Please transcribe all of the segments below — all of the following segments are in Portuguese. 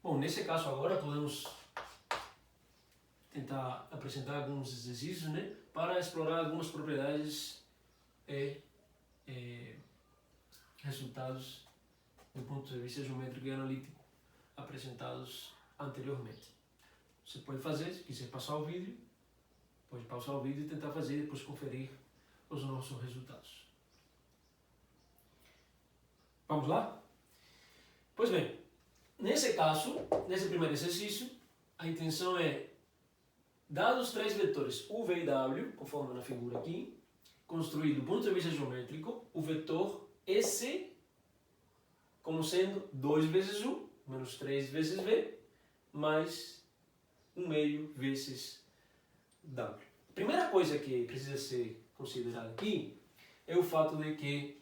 Bom, nesse caso agora podemos tentar apresentar alguns exercícios, né, para explorar algumas propriedades e resultados do ponto de vista geométrico e analítico apresentados anteriormente. Você pode fazer, se quiser passar o vídeo, pode pausar o vídeo e tentar fazer e depois conferir os nossos resultados. Vamos lá? Pois bem, nesse caso, nesse primeiro exercício, a intenção é, dados os três vetores U, V e W, conforme na figura aqui, construir do ponto de vista geométrico o vetor S como sendo 2 vezes U, menos 3 vezes V, mais 1 meio vezes W. A primeira coisa que precisa ser considerada aqui é o fato de que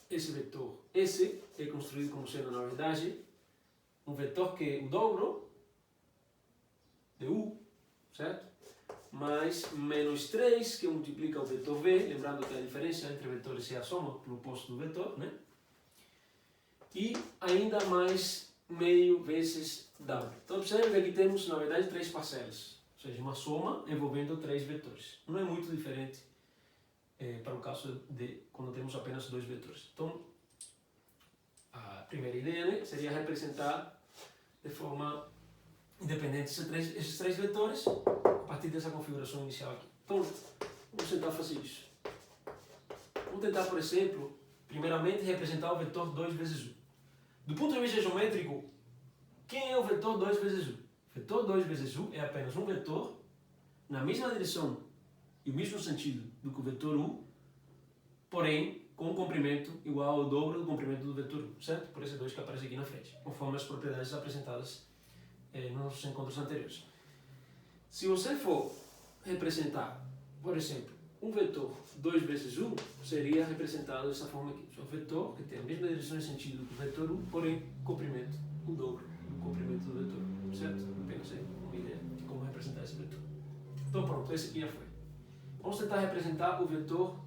esse vetor S é construído como sendo, na verdade, um vetor que é o dobro de U, certo? Mais menos 3, que multiplica o vetor V, lembrando que a diferença entre vetores é a soma pelo oposto do vetor, né? E ainda mais meio vezes W. Então observe que aqui temos, na verdade, 3 parcelas, ou seja, uma soma envolvendo 3 vetores. Não é muito diferente para o caso de quando temos apenas 2 vetores. Então, a primeira ideia, né, seria representar de forma independente esses três vetores a partir dessa configuração inicial aqui. Então, vamos tentar fazer isso. Vamos tentar, por exemplo, primeiramente representar o vetor 2 vezes U. Do ponto de vista geométrico, quem é o vetor 2 vezes U? O vetor 2 vezes U é apenas um vetor na mesma direção e o mesmo sentido do que o vetor U, porém com um comprimento igual ao dobro do comprimento do vetor U, certo? Por esse 2 que aparece aqui na frente, conforme as propriedades apresentadas nos nossos encontros anteriores. Se você for representar, por exemplo, um vetor 2 vezes U, seria representado dessa forma aqui. É um vetor que tem a mesma direção e sentido do que o vetor U, porém comprimento o dobro do comprimento do vetor U, certo? Apenas aí uma ideia de como representar esse vetor. Então pronto, esse aqui já foi. Vamos tentar representar o vetor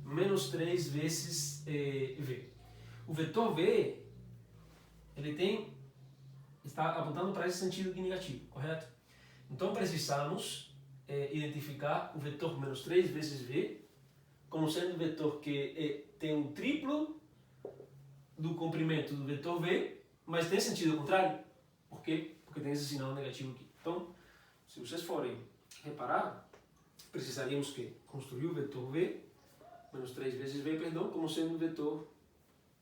menos 3 vezes V. O vetor V, ele está apontando para esse sentido aqui negativo, correto? Então precisamos identificar o vetor menos 3 vezes V como sendo um vetor que tem um triplo do comprimento do vetor V, mas tem sentido contrário. Por quê? Porque tem esse sinal negativo aqui. Então, se vocês forem reparar, precisaríamos que construir o vetor V, menos 3 vezes V, perdão, como sendo um vetor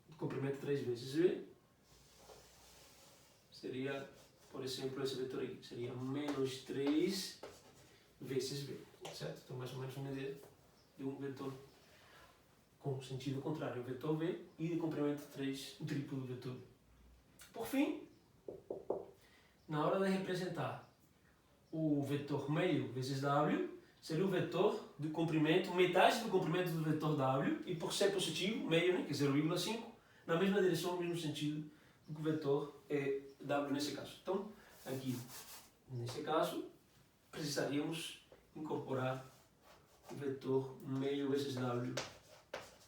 de comprimento 3 vezes V. Seria, por exemplo, esse vetor aqui. Seria menos 3 vezes V, certo? Então, mais ou menos uma ideia de um vetor com sentido contrário, o vetor V, e de comprimento 3, o triplo do vetor V. Por fim, na hora de representar o vetor meio vezes W, seria o vetor do comprimento, metade do comprimento do vetor W, e por ser positivo, meio, né, que é 0,5, na mesma direção, no mesmo sentido do que o vetor W nesse caso. Então, aqui, nesse caso, precisaríamos incorporar o vetor meio vezes W,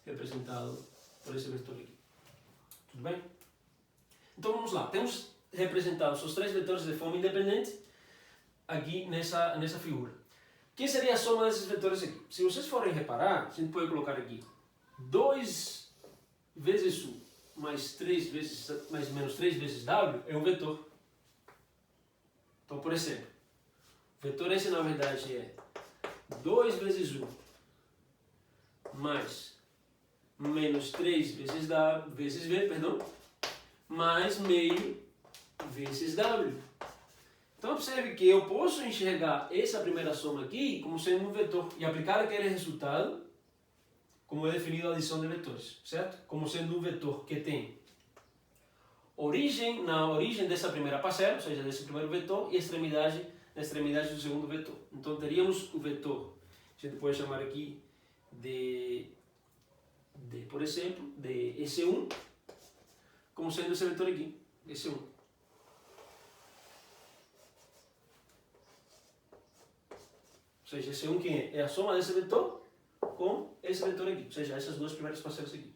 representado por esse vetor aqui. Tudo bem? Então vamos lá. Temos representados os três vetores de forma independente aqui nessa figura. Que seria a soma desses vetores aqui? Se vocês forem reparar, a gente pode colocar aqui 2 vezes U mais menos 3 vezes W é um vetor. Então, por exemplo, o vetor S na verdade é 2 vezes U mais menos 3 vezes V, perdão, mais meio vezes W. Então observe que eu posso enxergar essa primeira soma aqui como sendo um vetor e aplicar aquele resultado como é definido a adição de vetores, certo? Como sendo um vetor que tem origem na origem dessa primeira parcela, ou seja, desse primeiro vetor, e extremidade na extremidade do segundo vetor. Então teríamos o vetor, a gente pode chamar aqui por exemplo, de S1, como sendo esse vetor aqui, S1. Ou seja, S1 quem é? É a soma desse vetor com esse vetor aqui, ou seja, essas duas primeiras parcelas aqui.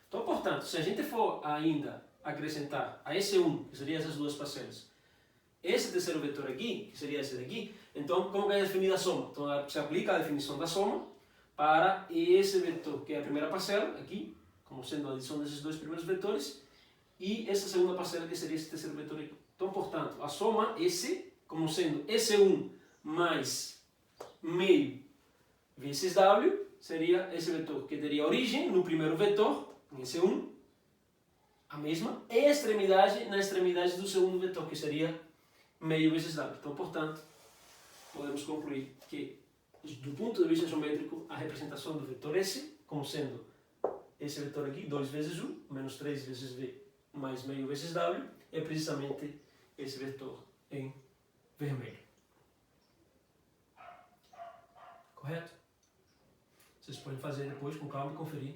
Então, portanto, se a gente for ainda acrescentar a esse 1, que seria essas duas parcelas, esse terceiro vetor aqui, que seria esse daqui, então como que é definida a soma? Então se aplica a definição da soma para esse vetor, que é a primeira parcela, aqui, como sendo a adição desses dois primeiros vetores, e essa segunda parcela, que seria esse terceiro vetor aqui. Então, portanto, a soma esse, como sendo esse 1 mais meio vezes W, seria esse vetor que teria origem no primeiro vetor, esse 1, a mesma, e extremidade na extremidade do segundo vetor, que seria meio vezes W. Então, portanto, podemos concluir que, do ponto de vista geométrico, a representação do vetor S, como sendo esse vetor aqui, 2 vezes 1, menos 3 vezes V, mais meio vezes W, é precisamente esse vetor em vermelho. Correto? Vocês podem fazer depois com calma e conferir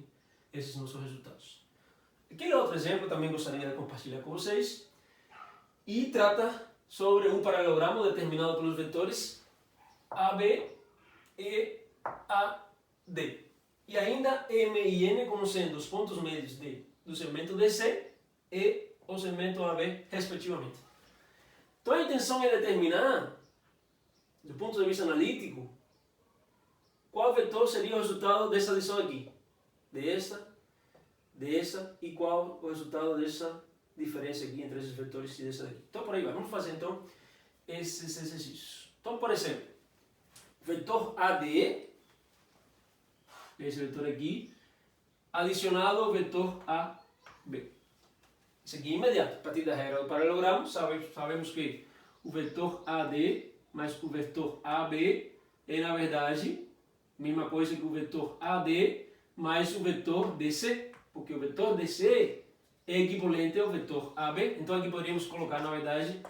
esses nossos resultados. Aquele outro exemplo eu também gostaria de compartilhar com vocês, e trata sobre um paralelogramo determinado pelos vetores AB e AD. E ainda M e N como sendo os pontos médios do segmento DC e o segmento AB, respectivamente. Então a intenção é determinar, do ponto de vista analítico, qual vetor seria o resultado dessa adição aqui, dessa, e qual o resultado dessa diferença aqui entre esses vetores e dessa daqui. Então por aí vai. Vamos fazer então esses exercícios. Então, por exemplo, vetor AD, esse vetor aqui, adicionado ao vetor AB. Isso aqui é imediato. A partir da regra do paralelogramo, sabemos que o vetor AD mais o vetor AB é, na verdade, a mesma coisa que o vetor AD mais o vetor DC, porque o vetor DC é equivalente ao vetor AB. Então aqui poderíamos colocar, na verdade,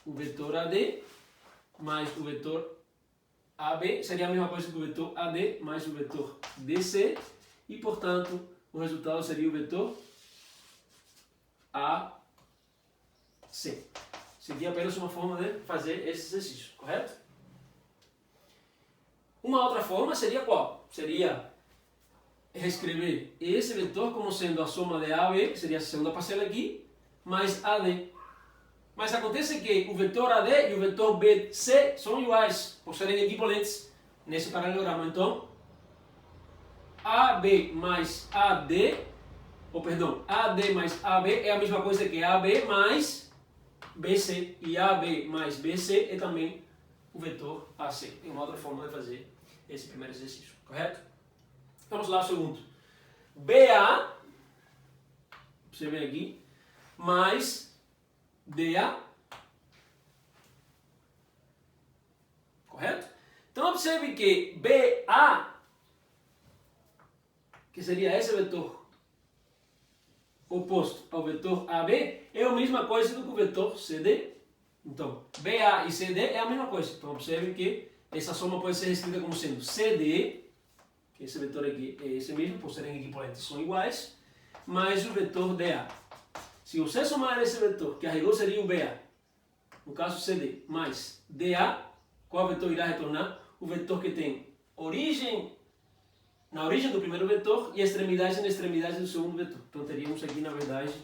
o vetor AD mais o vetor AB seria a mesma coisa que o vetor AD mais o vetor DC, e, portanto, o resultado seria o vetor AC. Seria apenas uma forma de fazer esse exercício, correto? Uma outra forma seria qual? Seria reescrever esse vetor como sendo a soma de AB, que seria a segunda parcela aqui, mais AD. Mas acontece que o vetor AD e o vetor BC são iguais, por serem equivalentes nesse paralelogramo. Então, AB mais AD, AD mais AB é a mesma coisa que AB mais BC. E AB mais BC é também o vetor AC. Tem uma outra forma de fazer esse primeiro exercício, correto? Vamos lá ao segundo. BA, você vê aqui, mais DA. Correto? Então observe que BA, que seria esse vetor oposto ao vetor AB, é a mesma coisa do que o vetor CD. Então, BA e CD é a mesma coisa. Então observe que essa soma pode ser escrita como sendo CD, que esse vetor aqui é esse mesmo, por serem equivalentes, são iguais, mais o vetor DA. Se você somar esse vetor, que a rigor seria o BA, no caso CD, mais DA, qual vetor irá retornar? O vetor que tem origem na origem do primeiro vetor e extremidade na extremidade do segundo vetor. Então teríamos aqui, na verdade,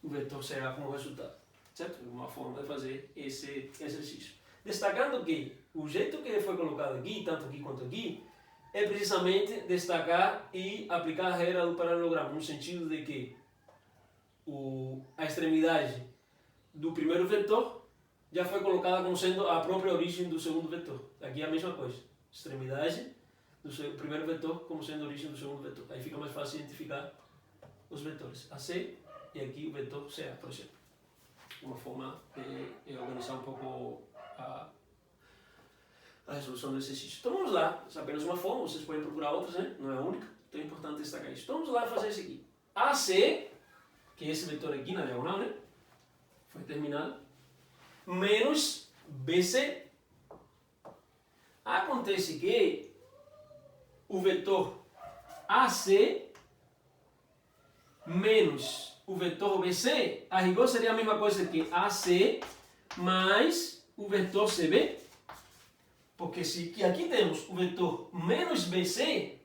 o vetor será como resultado. Certo? Uma forma de fazer esse exercício. Destacando que o jeito que foi colocado aqui, tanto aqui quanto aqui, é precisamente destacar e aplicar a regra do paralelogramo, no sentido de que a extremidade do primeiro vetor já foi colocada como sendo a própria origem do segundo vetor. Aqui é a mesma coisa. Extremidade do primeiro vetor como sendo a origem do segundo vetor. Aí fica mais fácil identificar os vetores AC e aqui o vetor CA, por exemplo. Uma forma de organizar um pouco a resolução do exercício. Então vamos lá. Essa é apenas uma forma, vocês podem procurar outras, né? Não é a única. Então é importante destacar isso. Então vamos lá fazer isso aqui. AC, que é esse vetor aqui na diagonal, né? Foi terminado. Menos BC. Acontece que o vetor AC menos o vetor BC, a rigor seria a mesma coisa que AC mais o vetor CB. Porque se aqui temos o vetor menos BC,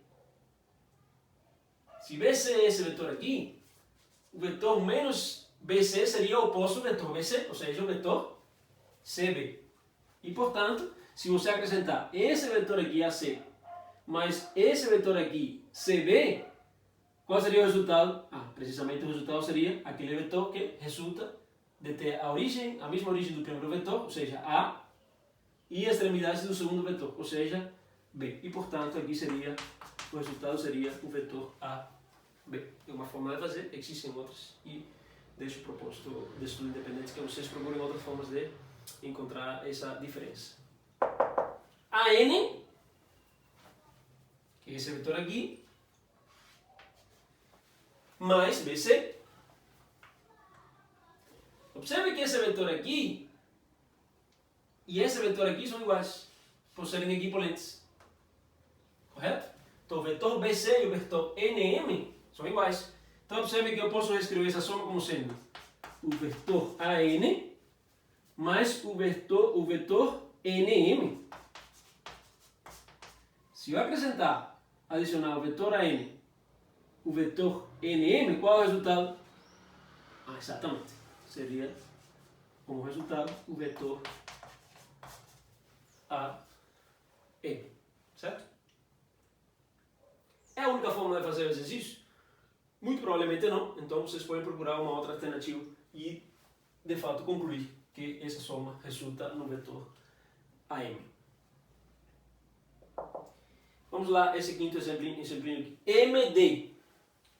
se BC é esse vetor aqui, o vetor menos BC seria o oposto do vetor BC, ou seja, o vetor CB. E, portanto, se você acrescentar esse vetor aqui, AC, mais esse vetor aqui, CB, qual seria o resultado? Precisamente o resultado seria aquele vetor que resulta de ter a mesma origem do primeiro vetor, ou seja, A, e a extremidade do segundo vetor, ou seja, B. E, portanto, aqui o resultado seria o vetor AB. É uma forma de fazer, existem outras, e deixo o propósito de estudo independente que vocês procurem outras formas de encontrar essa diferença. AN, que é esse vetor aqui, mais BC. Observe que esse vetor aqui e esse vetor aqui são iguais, por serem equivalentes. Correto? Então o vetor BC e o vetor NM são iguais. Então observe que eu posso reescrever essa soma como sendo o vetor AN mais o vetor NM. Se eu adicionar o vetor AN, o vetor NM, qual é o resultado? Exatamente. Seria como resultado o vetor AN. Certo? É a única forma de fazer o exercício? Muito provavelmente não. Então vocês podem procurar uma outra alternativa e, de fato, concluir que essa soma resulta no vetor AM. Vamos lá, esse quinto exemplinho aqui. MD.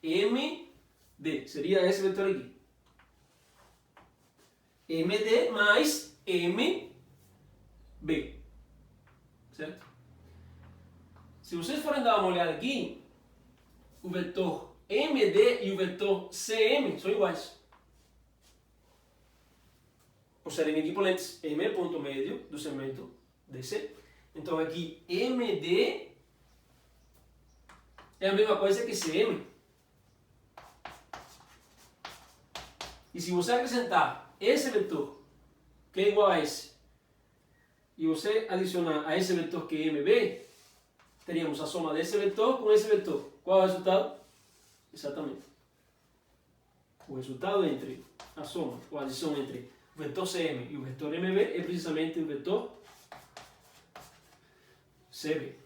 MD seria esse vetor aqui. MD mais MB. Certo? Se vocês forem dar uma olhada aqui, o vetor MD e o vetor CM são iguais. Por serem equivalentes. M é ponto médio do segmento DC. Então aqui MD é a mesma coisa que CM. E se você acrescentar esse vetor, que é igual a esse, e você adicionar a esse vetor que é MB, teríamos a soma desse vetor com esse vetor. Qual é o resultado? Exatamente. O resultado entre a soma, ou a adição entre o vetor CM e o vetor MB é precisamente o vetor CB.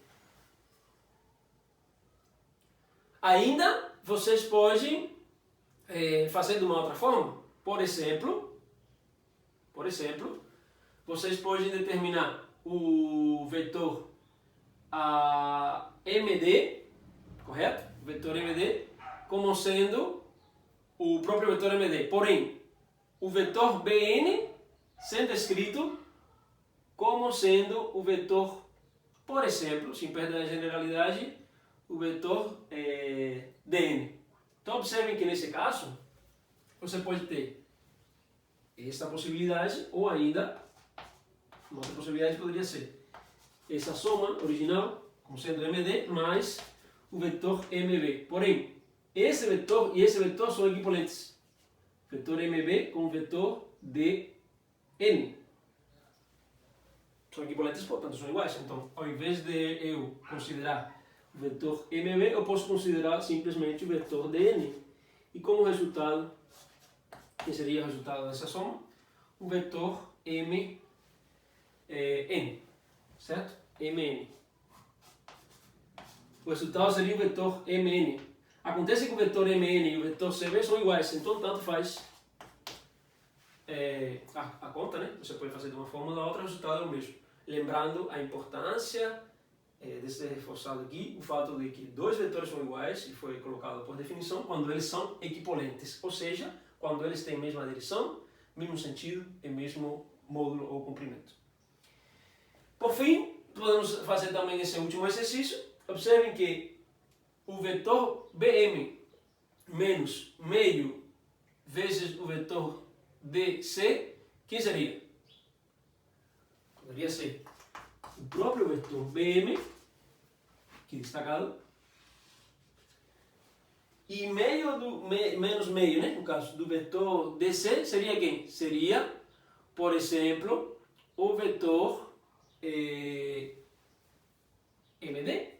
Ainda vocês podem fazer de uma outra forma. Por exemplo, vocês podem determinar o vetor MD, correto? O vetor MD como sendo o próprio vetor MD. Porém, o vetor BN sendo escrito como sendo o vetor, por exemplo, sem perder a generalidade, o vetor DN. Então observem que nesse caso, você pode ter esta possibilidade, ou ainda, uma outra possibilidade poderia ser essa soma original, como sendo MD, mais o vetor MB. Porém, esse vetor e esse vetor são equivalentes. Vetor MB com o vetor DN. São equivalentes, portanto, são iguais. Então, ao invés de eu considerar o vetor MB, eu posso considerar simplesmente o vetor DN. E como resultado, que seria o resultado dessa soma? O vetor MN. Certo? MN. O resultado seria o vetor MN. Acontece que o vetor MN e o vetor CB são iguais, então tanto faz a conta, né? Você pode fazer de uma forma ou da outra, o resultado é o mesmo. Lembrando a importância de ser reforçado aqui, o fato de que dois vetores são iguais, e foi colocado por definição, quando eles são equivalentes, ou seja, quando eles têm a mesma direção, mesmo sentido e mesmo módulo ou comprimento. Por fim, podemos fazer também esse último exercício. Observem que o vetor BM menos meio vezes o vetor DC, que seria? Poderia ser o próprio vetor BM, aqui destacado, e meio menos meio, né? No caso do vetor DC, seria quem? Seria, por exemplo, o vetor MD.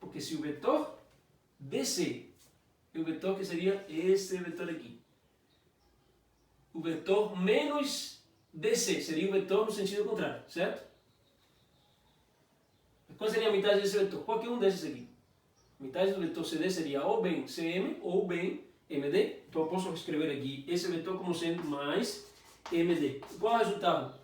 Porque se o vetor DC e o vetor que seria esse vetor aqui. O vetor menos DC seria o vetor no sentido contrário, certo? Qual seria a metade desse vetor? Qualquer um desses aqui. A metade do vetor CD seria ou bem CM ou bem MD. Então eu posso escrever aqui esse vetor como sendo mais MD. Qual é o resultado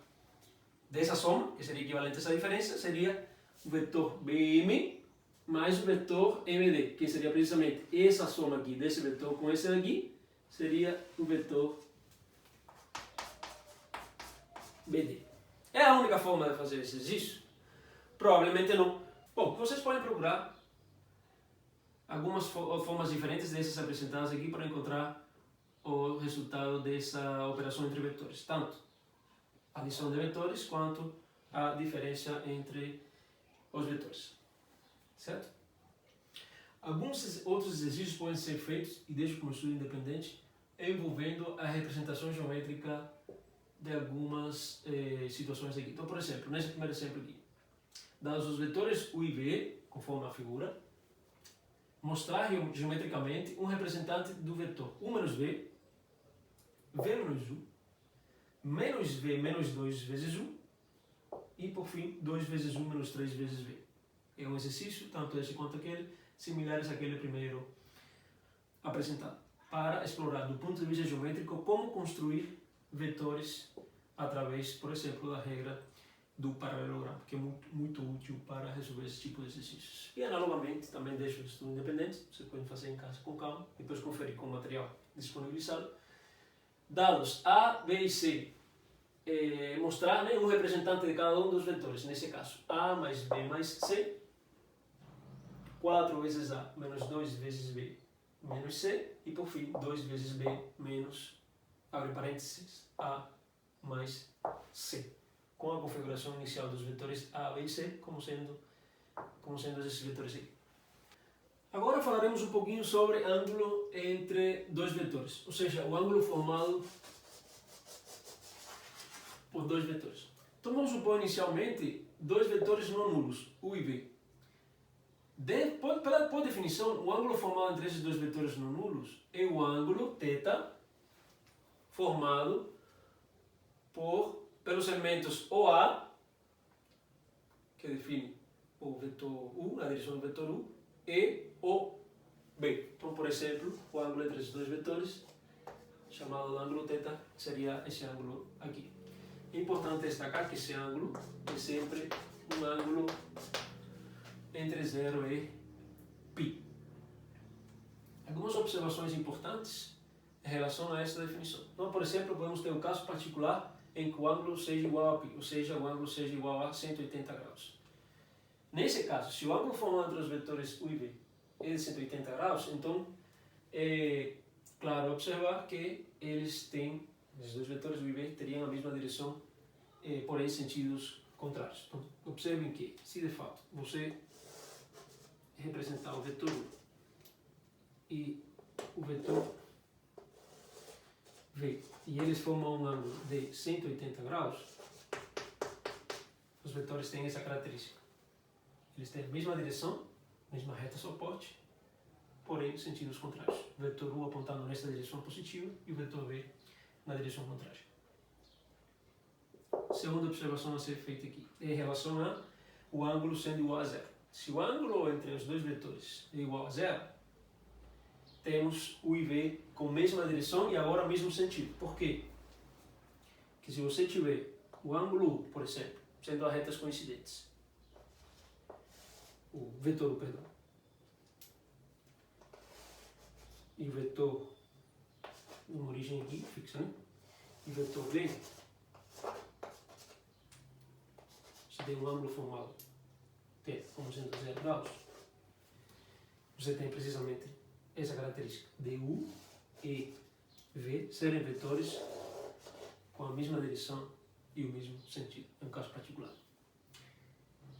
dessa soma, que seria equivalente a essa diferença? Seria o vetor BM mais o vetor MD, que seria precisamente essa soma aqui desse vetor com esse daqui, seria o vetor BD. É a única forma de fazer esse exercício? Provavelmente não. Bom, vocês podem procurar algumas formas diferentes dessas apresentadas aqui para encontrar o resultado dessa operação entre vetores. Tanto a adição de vetores quanto a diferença entre os vetores. Certo? Alguns outros exercícios podem ser feitos, e deixo como estudo independente, envolvendo a representação geométrica de algumas situações aqui. Então, por exemplo, nesse primeiro exemplo aqui, dados os vetores U e V, conforme a figura, mostrar geometricamente um representante do vetor U menos V, V menos U, menos V menos 2 vezes U, e por fim 2 vezes U menos 3 vezes V. É um exercício, tanto esse quanto aquele, similares àquele primeiro apresentado, para explorar do ponto de vista geométrico como construir vetores através, por exemplo, da regra do paralelogramo, que é muito útil para resolver esse tipo de exercícios. E analogamente, também deixo o estudo independente, vocês podem fazer em casa com calma, depois conferir com o material disponibilizado. Dados A, B e C, mostrar um representante de cada um dos vetores, nesse caso A mais B mais C, 4 vezes A menos 2 vezes B menos C, e por fim 2 vezes B menos, abre parênteses, A mais C, com a configuração inicial dos vetores A, B e C como sendo esses vetores aqui. Agora falaremos um pouquinho sobre ângulo entre dois vetores, ou seja, o ângulo formado por dois vetores. Então vamos supor inicialmente dois vetores não nulos, U e V. Por definição, o ângulo formado entre esses dois vetores não nulos é o ângulo θ formado pelos elementos OA, que define o vetor U, a direção do vetor U, e OB. Então, por exemplo, o ângulo entre esses dois vetores, chamado ângulo θ, seria esse ângulo aqui. É importante destacar que esse ângulo é sempre um ângulo entre 0 e π. Algumas observações importantes em relação a essa definição. Então, por exemplo, podemos ter um caso particular em que o ângulo seja igual a π, ou seja, o ângulo seja igual a 180 graus. Nesse caso, se o ângulo formado entre os vetores U e V é de 180 graus, então é claro observar que esses dois vetores U e V teriam a mesma direção, porém sentidos contrários. Então, observem que, se de fato você representar o vetor U e o vetor V, e eles formam um ângulo de 180 graus, os vetores têm essa característica. Eles têm a mesma direção, mesma reta suporte, porém sentidos contrários. O vetor U apontando nesta direção positiva e o vetor V na direção contrária. Segunda observação a ser feita aqui é em relação ao ângulo sendo igual a zero. Se o ângulo entre os dois vetores é igual a zero, temos U e V com a mesma direção e agora o mesmo sentido. Por quê? Porque se você tiver o ângulo U, por exemplo, sendo as retas coincidentes, o vetor U, perdão, e o vetor, uma origem aqui, fixa, né? E o vetor V, se tem um ângulo formado T como sendo 0 graus, você tem precisamente essa característica de U e V serem vetores com a mesma direção e o mesmo sentido, é um caso particular.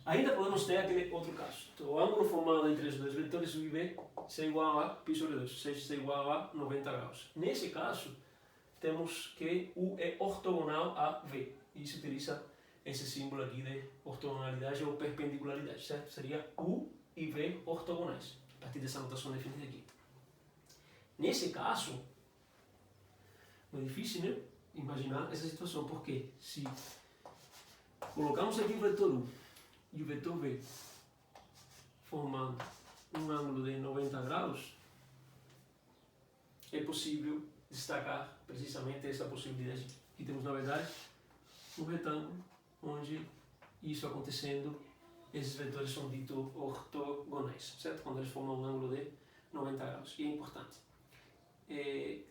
Ainda podemos ter aquele outro caso. Então, o ângulo formado entre os dois vetores U e V é igual a π sobre 2, ou seja, é igual a 90 graus. Nesse caso, temos que U é ortogonal a V. E se utiliza esse símbolo aqui de ortogonalidade ou perpendicularidade, certo? Seria U e V ortogonais, a partir dessa notação definida aqui. Nesse caso, não é difícil, né? Imaginar essa situação, porque se colocamos aqui o vetor U e o vetor V formando um ângulo de 90 graus, é possível destacar precisamente essa possibilidade. Aqui temos, na verdade, um retângulo onde isso acontecendo, esses vetores são ditos ortogonais, certo? Quando eles formam um ângulo de 90 graus. E é importante.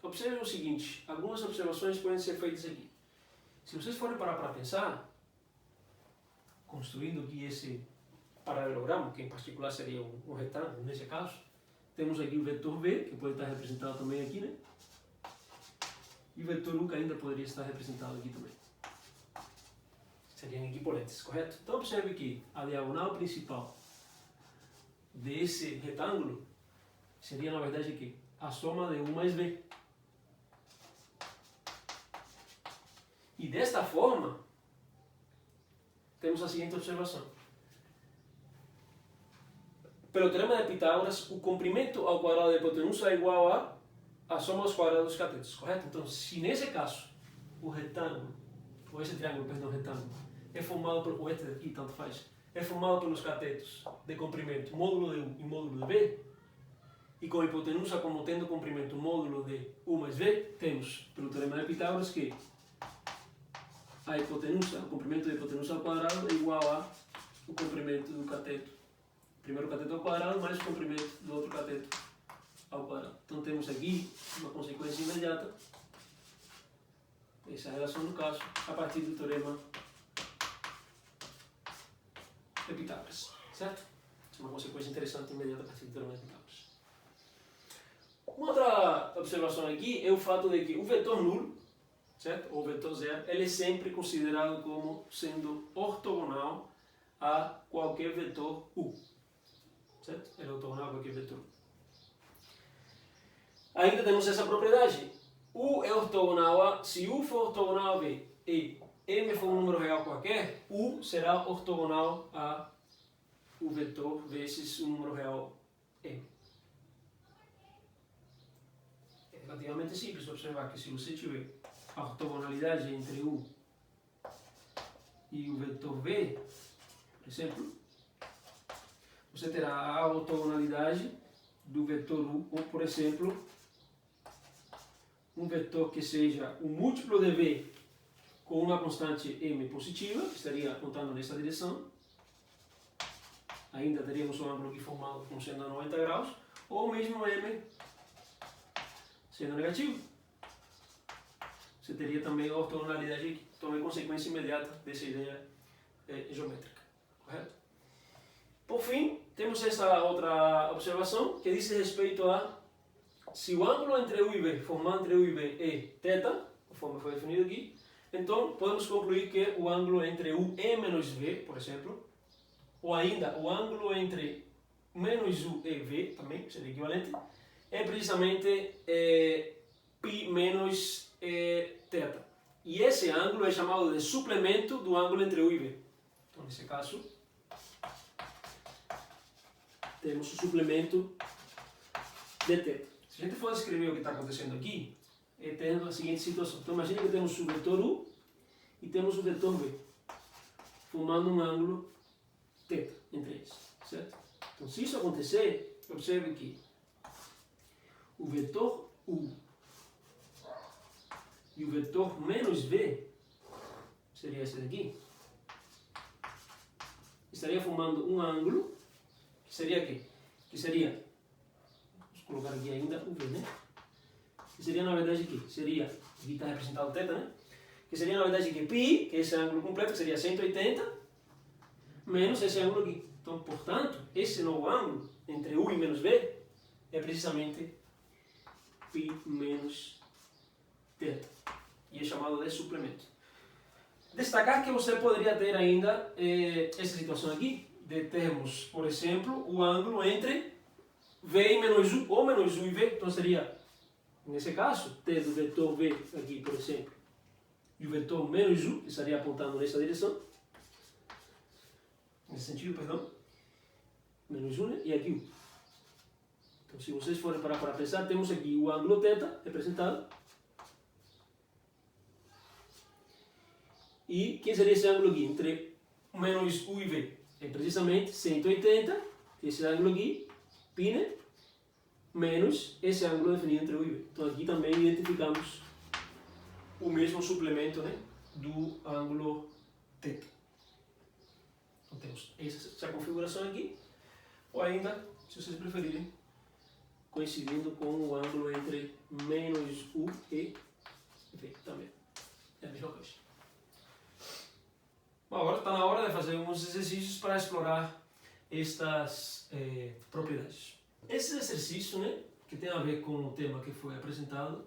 Observem o seguinte, algumas observações podem ser feitas aqui. Se vocês forem parar para pensar, construindo aqui esse paralelogramo, que em particular seria um retângulo nesse caso, temos aqui o vetor V, que pode estar representado também aqui, né? E o vetor U, que ainda poderia estar representado aqui também. Seriam equivalentes, correto? Então observe que a diagonal principal desse retângulo seria, na verdade, aqui a soma de U mais V. E desta forma, temos a seguinte observação. Pelo teorema de Pitágoras, o comprimento ao quadrado da hipotenusa é igual a soma dos quadrados dos catetos, correto? Então, se nesse caso, o retângulo, ou esse triângulo, perdão, retângulo, é formado por, ou este aqui, tanto faz, é formado pelos catetos de comprimento módulo de U e módulo de V, e com a hipotenusa como tendo comprimento módulo de U mais V, temos, pelo teorema de Pitágoras, que a hipotenusa, o comprimento da hipotenusa ao quadrado é igual a o comprimento do cateto. Primeiro cateto ao quadrado mais o comprimento do outro cateto ao quadrado. Então temos aqui uma consequência imediata, essa relação no caso, a partir do teorema de Pitágoras, certo? Essa é uma consequência interessante imediata a partir do teorema de Pitágoras. Uma outra observação aqui é o fato de que o vetor nulo, certo? Ou vetor zero, ele é sempre considerado como sendo ortogonal a qualquer vetor U, certo? Ele é ortogonal a qualquer vetor U. Ainda temos essa propriedade. U é ortogonal a, se U for ortogonal a V e M for um número real qualquer, U será ortogonal a o vetor vezes o número real M. É relativamente simples observar que se você tiver a ortogonalidade entre U e o vetor V, por exemplo, você terá a ortogonalidade do vetor U, ou por exemplo, um vetor que seja o múltiplo de V com uma constante M positiva, que estaria apontando nessa direção, ainda teríamos um ângulo aqui formado com sendo 90 graus, ou mesmo M sendo negativo. Você teria também a ortogonalidade aqui, também consequência imediata dessa ideia geométrica, correto? Por fim, temos essa outra observação que diz respeito a se o ângulo entre U e V, formado entre U e V é θ, conforme foi definido aqui, então podemos concluir que o ângulo entre U e menos V, por exemplo, ou ainda o ângulo entre menos U e V, também seria equivalente, é precisamente π menos θ. E esse ângulo é chamado de suplemento do ângulo entre U e V. Então, nesse caso, temos o suplemento de θ. Se a gente for descrever o que está acontecendo aqui, é tendo a seguinte situação. Então, imagine que temos o vetor U e temos o vetor V, formando um ângulo θ entre eles, certo? Então, se isso acontecer, observe que o vetor U e o vetor menos V, seria esse daqui, estaria formando um ângulo, que seria o quê? Que seria, vamos colocar aqui ainda o V, né? Que seria na verdade aqui, seria, aqui está representado θ, né? Que seria na verdade aqui π, que é esse ângulo completo, que seria 180, menos esse ângulo aqui. Então, portanto, esse novo ângulo entre U e menos V é precisamente π menos θ. E é chamado de suplemento. Destacar que você poderia ter ainda essa situação aqui, de termos, por exemplo, o ângulo entre V e menos U, ou menos U e V. Então seria, nesse caso, ter o vetor V aqui, por exemplo, e o vetor menos U, que estaria apontando nessa direção, nesse sentido, perdão, menos U, né? E aqui U. Então, se vocês forem parar para pensar, temos aqui o ângulo θ representado. E quem seria esse ângulo aqui? Entre menos U e V? É precisamente 180, esse ângulo aqui, π, né? Menos esse ângulo definido entre U e V. Então aqui também identificamos o mesmo suplemento, né, do ângulo θ. Então temos essa configuração aqui, ou ainda, se vocês preferirem, coincidindo com o ângulo entre menos U e V também. É a mesma coisa. Bom, agora está na hora de fazer alguns exercícios para explorar estas propriedades. Esse exercício, né, que tem a ver com o tema que foi apresentado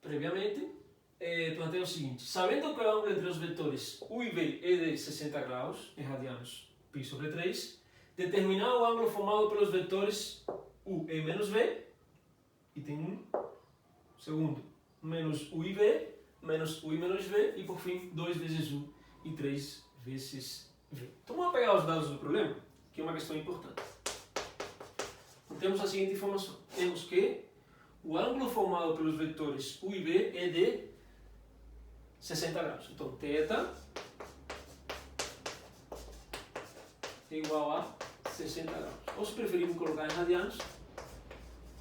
previamente, planteia o seguinte: sabendo que o ângulo entre os vetores U e V é de 60 graus, em radianos π sobre 3, determinar o ângulo formado pelos vetores U e menos V, item 1, segundo, menos U e V, menos U e menos V, e por fim, 2 vezes U e 3 vezes V. Então vamos pegar os dados do problema, que é uma questão importante. Então, temos a seguinte informação: temos que o ângulo formado pelos vetores U e V é de 60 graus. Então, θ é igual a 60 graus. Ou se preferirmos colocar em radianos,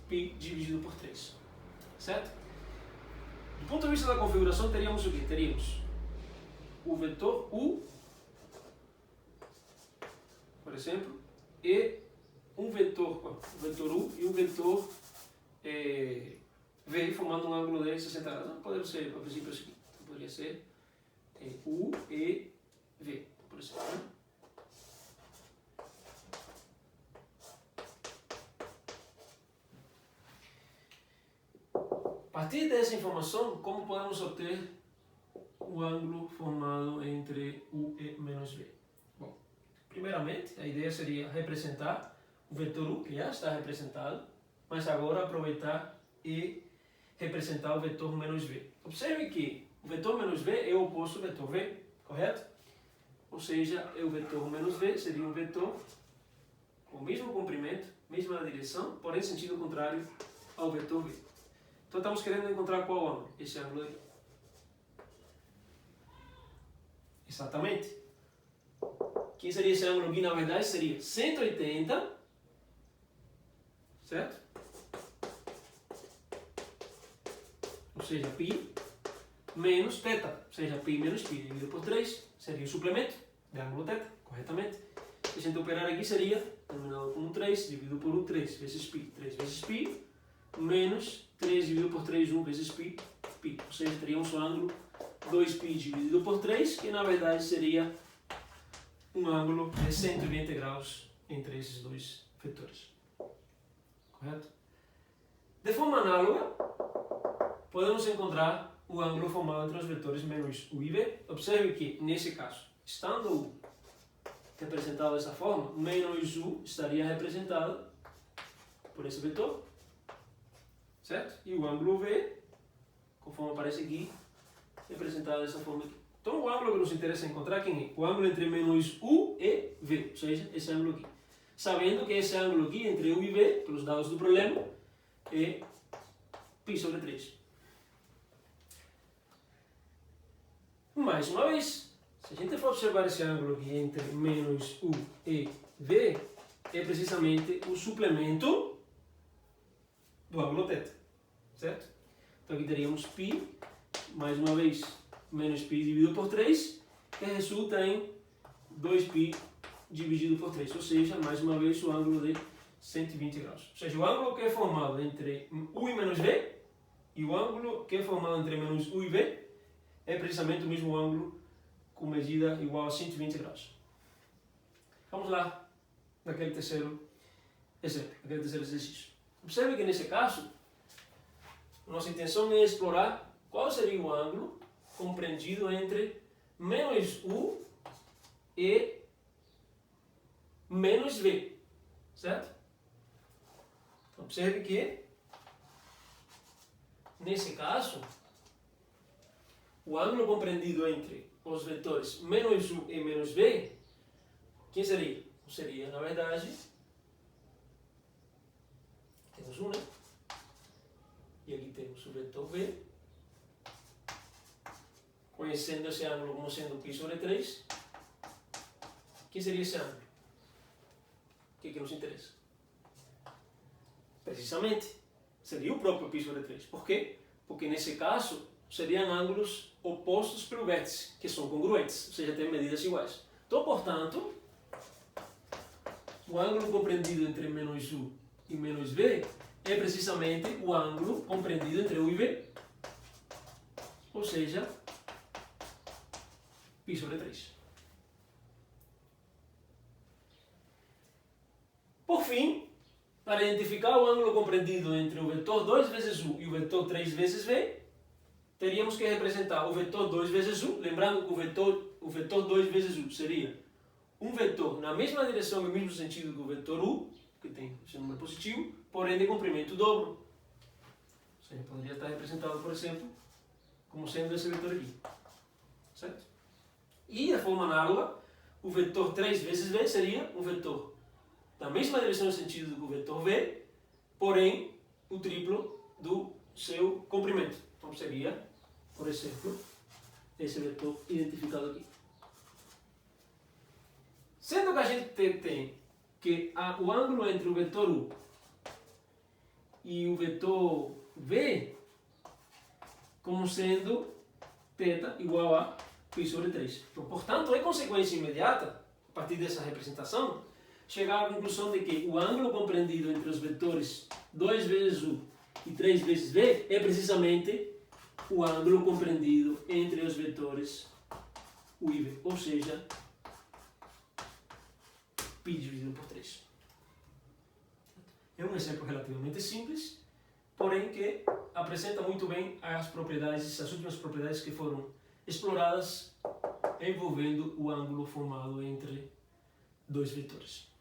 π dividido por 3. Certo? Do ponto de vista da configuração, teríamos o quê? Teríamos o vetor U, por exemplo, e um vetor, o vetor U e um vetor V formando um ângulo de 60 graus. Não poderia ser, por exemplo, isso aqui. Poderia ser U e V, por exemplo. A partir dessa informação, como podemos obter o ângulo formado entre U e menos V? Bom, primeiramente, a ideia seria representar o vetor U, que já está representado, mas agora aproveitar e representar o vetor menos V. Observe que o vetor menos V é o oposto do vetor V, correto? Ou seja, o vetor menos V seria um vetor com o mesmo comprimento, mesma direção, porém sentido contrário ao vetor V. Então estamos querendo encontrar qual ângulo? Esse ângulo aqui. Exatamente. Quem seria esse ângulo aqui? Na verdade seria 180, certo? Ou seja, π menos θ, ou seja, π menos π dividido por 3, seria o suplemento de ângulo θ, corretamente. Se a gente operar aqui seria, terminado com 3, dividido por 1, 3 vezes π, 3 vezes π, menos 3 dividido por 3, 1 vezes π, π. Ou seja, teríamos o ângulo 2π dividido por 3, que na verdade seria um ângulo de 120 graus entre esses dois vetores. Correto? De forma análoga, podemos encontrar o ângulo formado entre os vetores menos U e V. Observe que, nesse caso, estando U representado dessa forma, menos U estaria representado por esse vetor, certo? E o ângulo V, conforme aparece aqui, representado dessa forma aqui. Então o ângulo que nos interessa encontrar quem é? O ângulo entre menos U e V, ou seja, esse ângulo aqui. Sabendo que esse ângulo aqui, entre U e V, pelos dados do problema, é π sobre 3. Mais uma vez, se a gente for observar esse ângulo aqui entre menos U e V, é precisamente o suplemento do ângulo θ, certo? Então aqui teríamos π, mais uma vez, menos π dividido por 3, que resulta em 2π dividido por 3, ou seja, mais uma vez, o ângulo de 120 graus. Ou seja, o ângulo que é formado entre U e menos V e o ângulo que é formado entre menos U e V é precisamente o mesmo ângulo com medida igual a 120 graus. Vamos lá, naquele terceiro exemplo, naquele terceiro exercício. Observe que nesse caso, nossa intenção é explorar qual seria o ângulo compreendido entre menos U e menos V, certo? Observe que, nesse caso, o ângulo compreendido entre os vetores menos U e menos V, quem seria? Seria, na verdade, temos 1, né? E aqui temos o vetor V. Conhecendo esse ângulo como sendo π sobre 3, que seria esse ângulo? O que nos interessa? Precisamente, seria o próprio π sobre 3. Por quê? Porque nesse caso, seriam ângulos opostos pelo vértice, que são congruentes, ou seja, têm medidas iguais. Então, portanto, o ângulo compreendido entre menos U e menos V é precisamente o ângulo compreendido entre U e V, ou seja, π sobre 3. Por fim, para identificar o ângulo compreendido entre o vetor 2 vezes U e o vetor 3 vezes V, teríamos que representar o vetor 2 vezes U, lembrando que o vetor 2 vezes U seria um vetor na mesma direção e no mesmo sentido que o vetor U, que tem esse número positivo, porém de comprimento dobro. Ou seja, poderia estar representado, por exemplo, como sendo esse vetor aqui. Certo? E, de forma análoga, o vetor 3 vezes V seria um vetor na mesma direção e sentido que o vetor V, porém o triplo do seu comprimento. Então seria, por exemplo, esse vetor identificado aqui. Sendo que a gente tem que o ângulo entre o vetor U e o vetor V como sendo θ igual a π sobre 3. Então, portanto, é consequência imediata, a partir dessa representação, chegar à conclusão de que o ângulo compreendido entre os vetores 2 vezes U e 3 vezes V é precisamente o ângulo compreendido entre os vetores U e V, ou seja, π dividido por 3. É um exemplo relativamente simples, porém que apresenta muito bem as propriedades, as últimas propriedades que foram exploradas envolvendo o ângulo formado entre dois vetores.